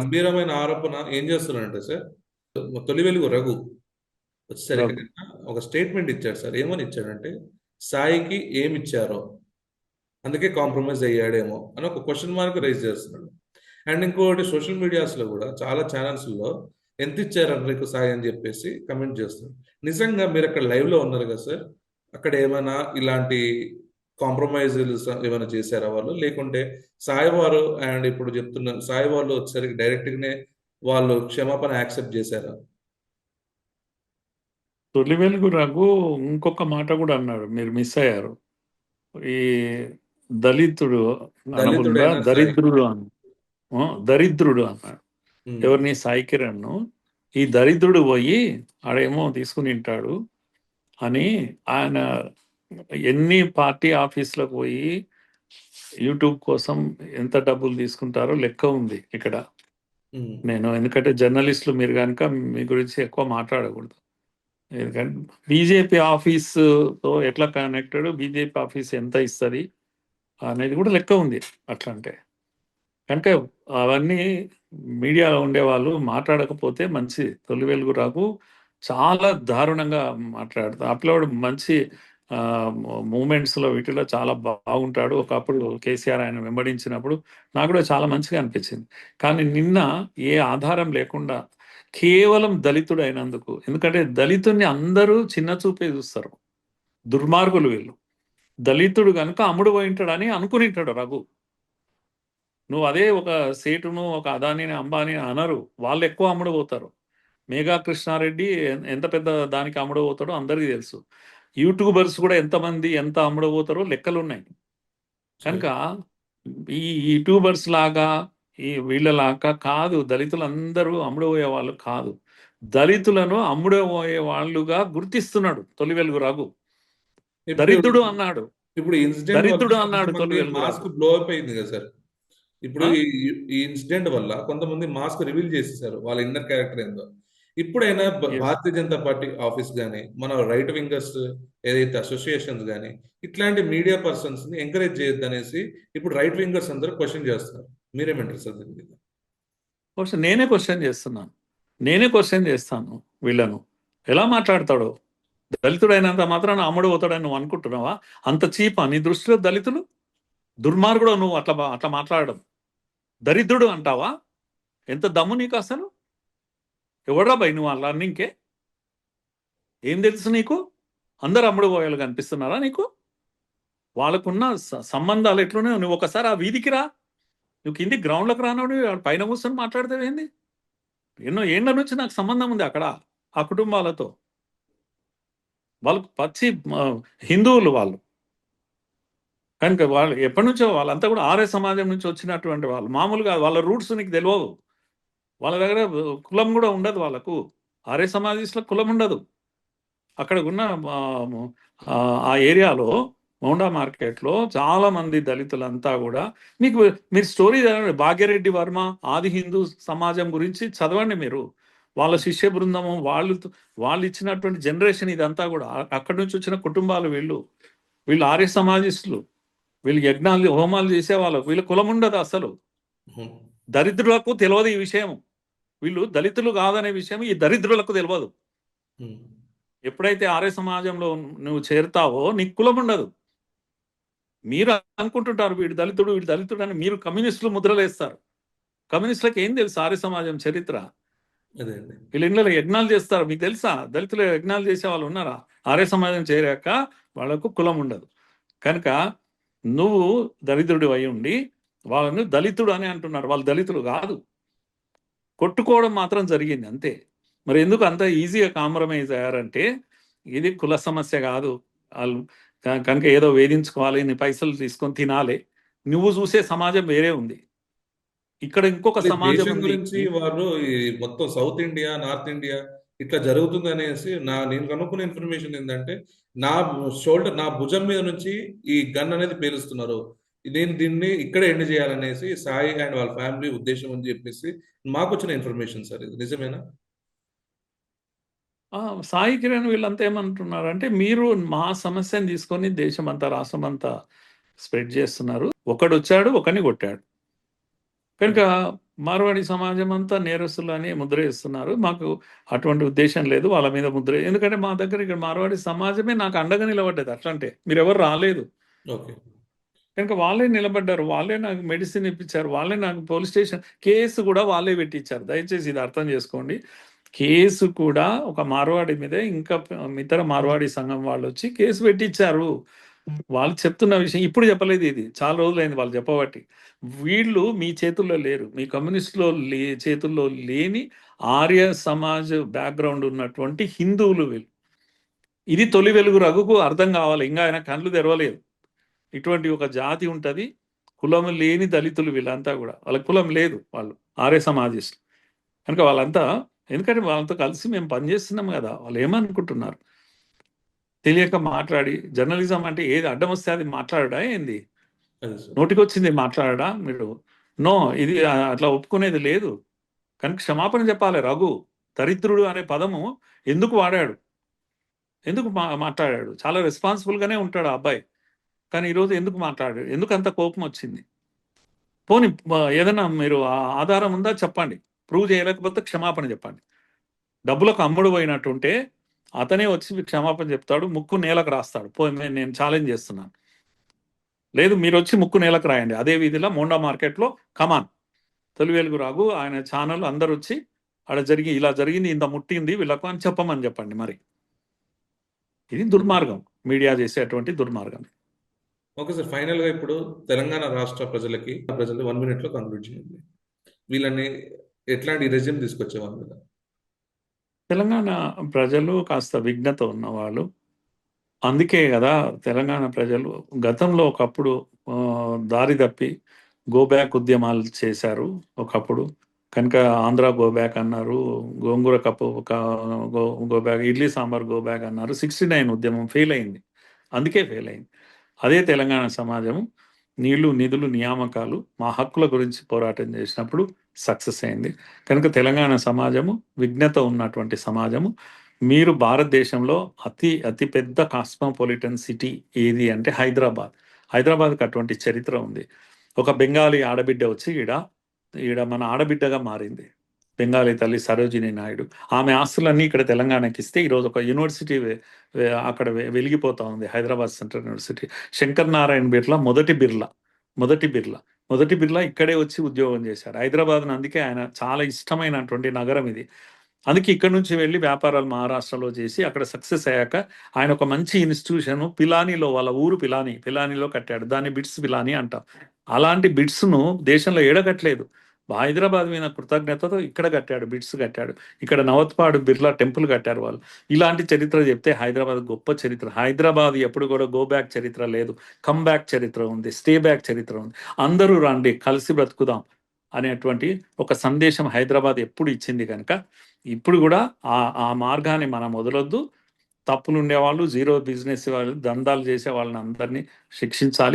గంభీరమైన ఆరోపణ ఏం చేస్తున్నారంటే సార్, తొలి వెలుగు రఘు వచ్చేసరికి రఘు. నిన్న ఒక స్టేట్మెంట్ ఇచ్చాడు సార్. ఏమని ఇచ్చాడంటే, సాయికి ఏమి ఇచ్చారో అందుకే కాంప్రమైజ్ అయ్యాడేమో అని ఒక క్వశ్చన్ మార్క్ రైజ్ చేస్తున్నాడు. అండ్ ఇంకోటి సోషల్ మీడియాస్లో కూడా చాలా ఛానల్స్లో ఎంత ఇచ్చారు నీకు సాయి అని చెప్పేసి కమెంట్ చేస్తున్నారు. నిజంగా మీరు అక్కడ లైవ్లో ఉన్నారు కదా సార్, అక్కడ ఏమైనా ఇలాంటి కాంప్రమైజులు ఏమైనా చేశారా వాళ్ళు, లేకుంటే సాయి వారు అండ్ ఇప్పుడు చెప్తున్న సాయి వాళ్ళు వచ్చేసరికి డైరెక్ట్గానే వాళ్ళు క్షమాపణ యాక్సెప్ట్ చేశారా? తొలి వెలుగు రఘు ఇంకొక మాట కూడా అన్నాడు, మీరు మిస్ అయ్యారు. ఈ దళితుడు అనకుండా దళితుడైన సాయి. దరిద్రుడు అన్న, దరిద్రుడు అన్నాడు. ఉమ్, ఎవరిని? సాయి కిరణ్ను. ఈ దరిద్రుడు పోయి ఆడేమో తీసుకుని తింటాడు అని ఆయన ఎన్ని పార్టీ ఆఫీసులకు పోయి యూట్యూబ్ కోసం ఎంత డబ్బులు తీసుకుంటారో లెక్క ఉంది ఇక్కడ. ఉమ్, నేను ఎందుకంటే జర్నలిస్టులు మీరు కనుక మీ గురించి ఎక్కువ మాట్లాడకూడదు. ఎందుకంటే బీజేపీ ఆఫీసుతో ఎట్లా కనెక్టెడ్, బీజేపీ ఆఫీస్ ఎంత ఇస్తుంది అనేది కూడా లెక్క ఉంది. అట్లా అంటే కనుక అవన్నీ మీడియాలో ఉండేవాళ్ళు మాట్లాడకపోతే మంచి. తొలి వెలుగు రాకు చాలా దారుణంగా మాట్లాడతాడు. అప్లోడ్ మంచి మూమెంట్స్లో వీటిలో చాలా బాగుంటాడు. ఒకప్పుడు కేసీఆర్ ఆయన వెంబడించినప్పుడు నాకు కూడా చాలా మంచిగా అనిపించింది. కానీ నిన్న ఏ ఆధారం లేకుండా కేవలం దళితుడు అయినందుకు, ఎందుకంటే దళితుడిని అందరూ చిన్న చూపే చూస్తారు, దుర్మార్గులు వీళ్ళు. దళితుడు కనుక అమ్ముడు పోయింటాడని అనుకునింటాడు రఘు. నువ్వు అదే ఒక సేటును, ఒక అదానిని, అంబానీ అనరు, వాళ్ళు ఎక్కువ అమ్ముడు పోతారు. మేఘా కృష్ణారెడ్డి ఎంత పెద్ద దానికి అమ్ముడు పోతాడో అందరికీ తెలుసు. యూట్యూబర్స్ కూడా ఎంతమంది ఎంత అమ్ముడు పోతారో లెక్కలు ఉన్నాయి. కనుక ఈ యూట్యూబర్స్ లాగా ఈ వీళ్ళలాగా కాదు, దళితులందరూ అమ్ముడుపోయే వాళ్ళు కాదు. దళితులను అమ్ముడుపోయే వాళ్ళుగా గుర్తిస్తున్నాడు తొలి వెలుగు రఘు. ఇప్పుడు దరిద్రుడు అన్నాడు, ఇప్పుడు ఇన్సిడెంట్ వల్ల దరిద్రుడు అన్నాడు తొలి కొంతమంది వెలుగు మాస్క్ రఘు. బ్లో అప్ అయింది కదా సార్. ఇప్పుడు ఆ? ఈ ఇన్సిడెంట్ వల్ల కొంతమంది మాస్క్ రివీల్ చేసేసారు వాళ్ళ ఇన్నర్ క్యారెక్టర్ ఏందో. ఇప్పుడైనా Yes. Bharatiya Janata party office కానీ మన రైట్ వింగర్స్ ఏదైతే అసోసియేషన్స్ కానీ ఇట్లాంటి మీడియా పర్సన్స్ ని ఎంకరేజ్ చేయొద్దు అనేసి ఇప్పుడు రైట్ వింగర్స్ అందరూ క్వశ్చన్ చేస్తున్నారు. మీరేమంటారు సార్ దీని మీద? బహుశా నేనే క్వశ్చన్ చేస్తున్నాను, నేనే క్వశ్చన్ చేస్తాను వీళ్ళను. ఎలా మాట్లాడతాడో? దళితుడైనంత మాత్రాన అమ్ముడు పోతాడని నువ్వు అనుకుంటున్నావా? అంత చీపా నీ దృష్టిలో దళితులు? దుర్మార్గుడు నువ్వు అట్లా అట్లా మాట్లాడడం. దరిద్రుడు అంటావా? ఎంత దమ్ము నీకు అసలు? ఎవడ్రా భయ్ నువ్వు అలా అన్నింకే? ఏం తెలుసు నీకు? అందరు అమ్ముడు పోయేలు కనిపిస్తున్నారా నీకు? వాళ్ళకున్న సంబంధాలు ఎట్లున్నాయో నువ్వు ఒకసారి ఆ వీధికి రా. నువ్వు కింది గ్రౌండ్లోకి రానోడు పైన కూర్చొని మాట్లాడతావేంది? ఎన్నో ఏండ్ల నుంచి నాకు సంబంధం ఉంది అక్కడ ఆ కుటుంబాలతో. వాళ్ళకు పచ్చి హిందువులు వాళ్ళు. కనుక వాళ్ళు ఎప్పటి నుంచో వాళ్ళంతా కూడా ఆర్య సమాజం నుంచి వచ్చినటువంటి వాళ్ళు. మామూలుగా వాళ్ళ రూట్స్ నీకు తెలియవు. వాళ్ళ దగ్గర కులం కూడా ఉండదు వాళ్ళకు. ఆర్య సమాజీస్లో కులం ఉండదు. అక్కడ ఉన్న ఆ ఏరియాలో మౌండా మార్కెట్లో చాలా మంది దళితులంతా కూడా మీకు మీరు స్టోరీ చదవండి. భాగ్యరెడ్డి వర్మ ఆది హిందూ సమాజం గురించి చదవండి మీరు. వాళ్ళ శిష్య బృందము వాళ్ళు ఇచ్చినటువంటి జనరేషన్ ఇదంతా కూడా అక్కడి నుంచి వచ్చిన కుటుంబాలు వీళ్ళు. వీళ్ళు ఆర్య సమాజిస్టులు. వీళ్ళు యజ్ఞాలు హోమాలు చేసేవాళ్ళు. వీళ్ళ కులం ఉండదు అసలు. దరిద్రులకు తెలియదు ఈ విషయం. వీళ్ళు దళితులు కాదనే విషయం ఈ దరిద్రులకు తెలియదు. ఎప్పుడైతే ఆర్య సమాజంలో నువ్వు చేరుతావో నీకు కులం ఉండదు. మీరు అనుకుంటుంటారు వీడు దళితుడు వీడు దళితుడు అని. మీరు కమ్యూనిస్టులు ముద్రలేస్తారు. కమ్యూనిస్టులకు ఏం తెలుసు ఆర్య సమాజం చరిత్ర? వీళ్ళు ఇళ్ళలో యజ్ఞాలు చేస్తారు. మీకు తెలుసా? దళితులు యజ్ఞాలు చేసే వాళ్ళు ఉన్నారా? ఆర్య సమాజం చేరాక వాళ్ళకు కులం ఉండదు. కనుక నువ్వు దళితుడు అయి ఉండి వాళ్ళని దళితుడు అని అంటున్నారు. వాళ్ళు దళితులు కాదు. కొట్టుకోవడం మాత్రం జరిగింది అంతే. మరి ఎందుకు అంత ఈజీగా కాంప్రమైజ్ అయ్యారంటే ఇది కుల సమస్య కాదు. వాళ్ళు కనుక ఏదో వేధించుకోవాలి, నీ పైసలు తీసుకొని తినాలి. నువ్వు చూసే సమాజం వేరే ఉంది, ఇక్కడ ఇంకొక సమాజం దేశం ఉంది. గురించి వారు ఈ మొత్తం సౌత్ ఇండియా నార్త్ ఇండియా ఇట్లా జరుగుతుంది అనేసి నేను కనుక్కున్న ఇన్ఫర్మేషన్ ఏంటంటే, నా నా భుజం మీద నుంచి ఈ గన్ అనేది పేలుస్తున్నారు, నేను దీన్ని ఇక్కడే ఎండ్ చేయాలనేసి సాయి అండ్ వాళ్ళ ఫ్యామిలీ ఉద్దేశం అని చెప్పేసి మాకు వచ్చిన ఇన్ఫర్మేషన్ సార్. ఇది నిజమేనా? సాయి కిరణ్ వీళ్ళంతా ఏమంటున్నారు అంటే, మీరు మా సమస్యను తీసుకొని దేశం అంతా రాష్ట్రం అంతా స్ప్రెడ్ చేస్తున్నారు. ఒకడు వచ్చాడు ఒకరిని కొట్టాడు. కనుక మార్వాడి సమాజం అంతా నేరస్తులని ముద్ర వేస్తున్నారు. మాకు అటువంటి ఉద్దేశం లేదు వాళ్ళ మీద ముద్ర. ఎందుకంటే మా దగ్గర ఇక్కడ మార్వాడి సమాజమే నాకు అండగా నిలబడ్డది. అట్లంటే మీరెవరు రాలేదు. ఓకే. కనుక వాళ్ళే నిలబడ్డారు. వాళ్ళే నాకు మెడిసిన్ ఇప్పించారు. వాళ్ళే నాకు పోలీస్ స్టేషన్ కేసు కూడా వాళ్ళే పెట్టించారు. దయచేసి ఇది అర్థం చేసుకోండి. కేసు కూడా ఒక మార్వాడి మీద ఇంకా ఇతర మార్వాడి సంఘం వాళ్ళు వచ్చి కేసు పెట్టించారు. వాళ్ళు చెప్తున్న విషయం ఇప్పుడు చెప్పలేదు, ఇది చాలా రోజులైంది వాళ్ళు చెప్పబట్టి. వీళ్ళు మీ చేతుల్లో లేరు, మీ కమ్యూనిస్టులో చేతుల్లో లేని ఆర్య సమాజ్ బ్యాక్గ్రౌండ్ ఉన్నటువంటి హిందువులు వీళ్ళు. ఇది తొలి వెలుగు రఘుకు అర్థం కావాలి. ఇంకా ఆయన కళ్ళు తెరవలేదు. ఇటువంటి ఒక జాతి ఉంటుంది, కులం లేని దళితులు వీళ్ళంతా కూడా. వాళ్ళకి కులం లేదు, వాళ్ళు ఆర్య సమాజిస్టులు. కనుక వాళ్ళంతా, ఎందుకంటే వాళ్ళతో కలిసి మేము పనిచేస్తున్నాం కదా, వాళ్ళు ఏమనుకుంటున్నారు తెలియక మాట్లాడి. జర్నలిజం అంటే ఏది అడ్డం వస్తే అది మాట్లాడడా ఏంది? అదే సార్. నోటికొచ్చింది మాట్లాడడా మీరు? నో, ఇది అట్లా ఒప్పుకునేది లేదు. కనుక క్షమాపణ చెప్పాలి. రఘు దరిద్రుడు అనే పదము ఎందుకు వాడాడు, ఎందుకు మాట్లాడాడు? చాలా రెస్పాన్సిబుల్గానే ఉంటాడు ఆ అబ్బాయి, కానీ ఈరోజు ఎందుకు మాట్లాడాడు? ఎందుకు అంత కోపం వచ్చింది? పోనీ ఏదైనా మీరు ఆధారం ఉందా చెప్పండి. ప్రూవ్ చేయలేకపోతే క్షమాపణ చెప్పండి. డబ్బులకు అమ్ముడు పోయినట్టుంటే అతనే వచ్చి క్షమాపణ చెప్తాడు, ముక్కు నేలకు రాస్తాడు. నేను ఛాలెంజ్ చేస్తున్నాను. లేదు, మీరు వచ్చి ముక్కు నేలకు రాయండి. అదే వీధిలో మోండా మార్కెట్లో కమాన్ తొలి వెలుగు రాగు ఆయన ఛానల్ అందరు వచ్చి అక్కడ ఇలా జరిగింది, ఇంత ముట్టింది వీళ్ళకు అని చెప్పండి. మరి ఇది దుర్మార్గం, మీడియా చేసేటువంటి దుర్మార్గం. ఓకే సార్, ఫైనల్గా ఇప్పుడు తెలంగాణ రాష్ట్ర ప్రజలు 1 minute కంక్లూడ్ చేయండి. వీళ్ళని ఎట్లాంటి రెజ్యూమ్ తీసుకొచ్చేవాళ్ళు కదా? తెలంగాణ ప్రజలు కాస్త విఘ్నత ఉన్నవాళ్ళు. అందుకే కదా తెలంగాణ ప్రజలు గతంలో ఒకప్పుడు దారి తప్పి గోబ్యాక్ ఉద్యమాలు చేశారు ఒకప్పుడు. కనుక ఆంధ్ర గోబ్యాక్ అన్నారు, గోంగూర కప్పు గోబ్యాక్, ఇడ్లీ సాంబార్ గోబ్యాక్ అన్నారు. 69 ఉద్యమం ఫెయిల్ అయింది. అందుకే ఫెయిల్ అయింది. అదే తెలంగాణ సమాజము నీళ్లు, నిధులు, నియామకాలు, మా హక్కుల గురించి పోరాటం చేసినప్పుడు సక్సెస్ అయింది. కనుక తెలంగాణ సమాజము విఘ్నత ఉన్నటువంటి సమాజము. మీరు భారతదేశంలో అతి పెద్ద కాస్మోపాలిటన్ సిటీ ఏది అంటే హైదరాబాద్. హైదరాబాద్కి అటువంటి చరిత్ర ఉంది. ఒక బెంగాలీ ఆడబిడ్డ వచ్చి ఈడ మన ఆడబిడ్డగా మారింది. బెంగాలీ తల్లి సరోజిని నాయుడు. ఆమె ఆస్తులన్నీ ఇక్కడ తెలంగాణకి ఇస్తే ఈరోజు ఒక యూనివర్సిటీ అక్కడ వెలిగిపోతా ఉంది, హైదరాబాద్ సెంట్రల్ యూనివర్సిటీ. శంకర్ నారాయణ బిర్లా మొదటి బిర్లా ఇక్కడే వచ్చి ఉద్యోగం చేశారు హైదరాబాద్. అందుకే ఆయన చాలా ఇష్టమైనటువంటి నగరం ఇది. అందుకే ఇక్కడ నుంచి వెళ్ళి వ్యాపారాలు మహారాష్ట్రలో చేసి అక్కడ సక్సెస్ అయ్యాక ఆయన ఒక మంచి ఇన్స్టిట్యూషన్ పిలానీలో, వాళ్ళ ఊరు పిలానీలో కట్టాడు. దాన్ని బిట్స్ పిలానీ అంటాం. అలాంటి బిట్స్ను దేశంలో ఏడగట్లేదు. హైదరాబాద్ మీద కృతజ్ఞతతో ఇక్కడ కట్టాడు, బిట్స్ కట్టాడు. ఇక్కడ నవత్పాడు బిర్లా టెంపుల్ కట్టారు వాళ్ళు. ఇలాంటి చరిత్ర చెప్తే హైదరాబాద్ గొప్ప చరిత్ర. హైదరాబాద్ ఎప్పుడు కూడా గో బ్యాక్ చరిత్ర లేదు, కమ్ బ్యాక్ చరిత్ర ఉంది, స్టే బ్యాక్ చరిత్ర ఉంది. అందరూ రండి, కలిసి బ్రతుకుదాం అనేటువంటి ఒక సందేశం హైదరాబాద్ ఎప్పుడు ఇచ్చింది. కనుక ఇప్పుడు కూడా ఆ మార్గాన్ని మనం వదలొద్దు. తప్పులు ఉండేవాళ్ళు, జీరో బిజినెస్ వాళ్ళు, దందాలు చేసే వాళ్ళని అందరినీ శిక్షించాలి.